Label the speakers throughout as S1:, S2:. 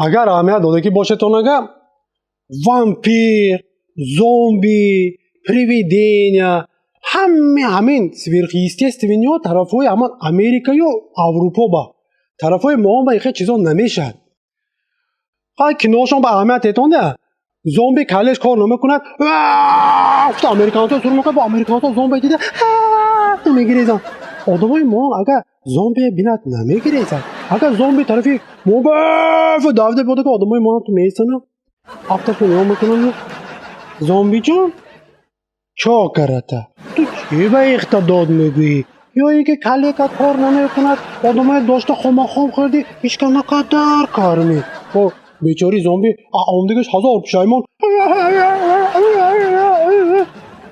S1: اگر اهمیت داده که باشه تو نگم وامپیر زومبی پریویدینیا همین سویرخیستیستوینی ها طرف های همان امریکایی و اروپا با طرف های ما با این چیزا نمیشن. خواهی کناشون با اهمیت تیتانده زومبی کلش کار نمیکند امریکان ها سرون میکنه با امریکان ها زومبی دیده نمیگیریزن. آدم های ما اگر زومبی بینت نمیگیریزن اگر زومبی طرفی موبف دافده بوده که آدم های ما تو میستن افتش نیا میکنن زومبی جان چا کرده تو چی به اقتداد میگویی یا اینکه کلی که کار نمیکند آدم های داشته خام خردی ایشکا نقدر کار می بیچاری زومبی آمدگش 1000 پشایمون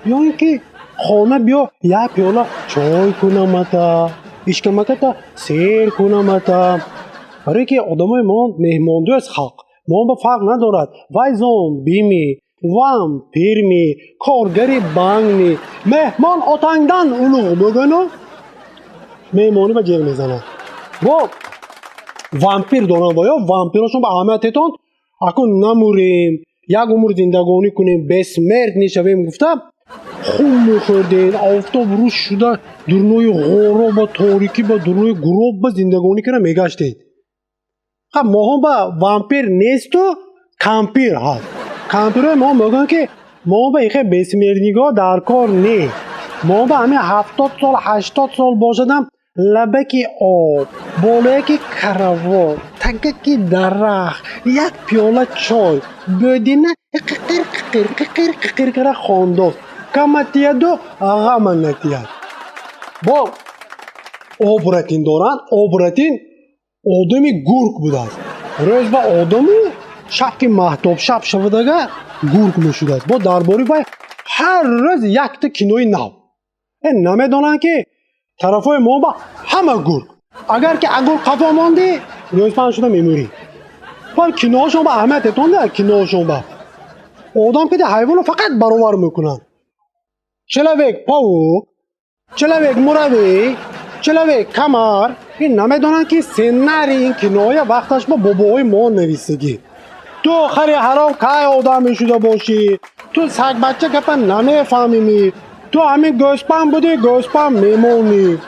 S1: یا اینکه خانه بیا یک پیاله چای کنم اتا ایشکا مکتا سیر کنم اتا برای که آدم های ما مهماندو از خلق ما با فرق ندارد وای زومبی می وامپیر می کارگری بانگ می مهمان آتنگدن اولو بگنو مهمانی با جیر میزنه با وامپیر دارن بایا وامپیراشون به اهمیتتان اکن نموریم یک عمر زندگانی کنیم بسمرد نشویم گفتم خون میخوردین آفتاب روش شده درنوی غورا با تاریکی با درنوی گروب با زندگانی کنه میگشتید خب ما هم با وامپیر نیست و کامپیر هست کامپیر ما میگن که ما با ایخه بسمردیگاه در کار نه ما با همین 70 سال 80 سال باشدم لبکی آب بالایکی کروات تککی درخت یک پیاله چای بدینه ققر خانداز کمتیه دو غمنتیه با آبرتین دارن آبرتین آدمی گرگ بوده است روز با آدمی شب که محتاب شب شودگه گرگ میشوده است با درباری باید هر روز یک تا کینوی نو نمیدونن که طرف های ما با همه گرگ اگر که اگر قفا ماندی روزپن شده میموری پر کینوهاشون با اهمیتتون ده کینوهاشون با آدم که ده حیوان فقط برابر میکنن چلوک پاوک چلوک مروی چلوک کمر این نمیدونن که سنری این کینوهای وقتش با باباهای ما نویسگی تو آخری حرام که آدمی شده باشی تو سگ بچه که پن نمیفهمیمی تو همین گوسپن بودی گوسپن میمونی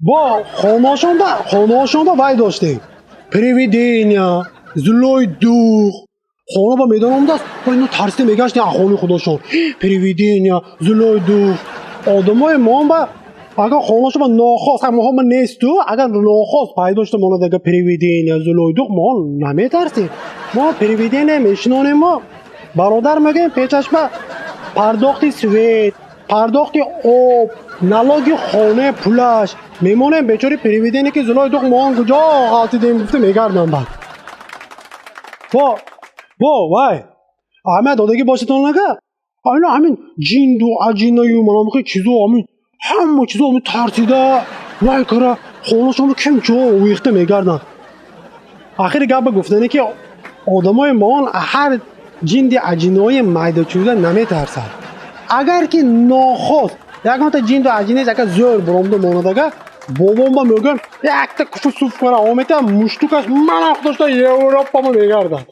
S1: با خانهاشون با وای داشتیم پریویدینیا زلوی دوخ خانه با میدان آمده است با اینو ترسته میگشتیم خانه خودشون پریویدینیا زلوی دوخ آدم های ما با اگر خانهاشون با ناخواست هم ما نیستو اگر ناخواست پای داشته مانده اگر پریویدینیا زلوی دوخ ما نمیترسیم ما پریویدین نمیشنانیم ما برادر میگیم پیچش با پرداختی سوید پرداختی آب نلاگی خانه پولش میمونیم بیچاری پریویدینی که زلای دوخ ما کجا غلطی دیم گفته میگردم بعد وای احمد دادگی باشتون نگه اینا همین جیند و عجینه و منامخی چیزو همه چیزو همین ترسیده وای کاره خانه شما کم جا ویخته میگردن آخری گفت گفتنه که آدم های ما هر جیند عجینه های مایده چوزه نمیترسن اگر که ناخواست یک متا جیند و عجینه اگر زور برامده ماندگه بابام با میگم یک تا کفو صوف کنه آمیته مشتوکش من اخ داشته یه اروپا ما میگردن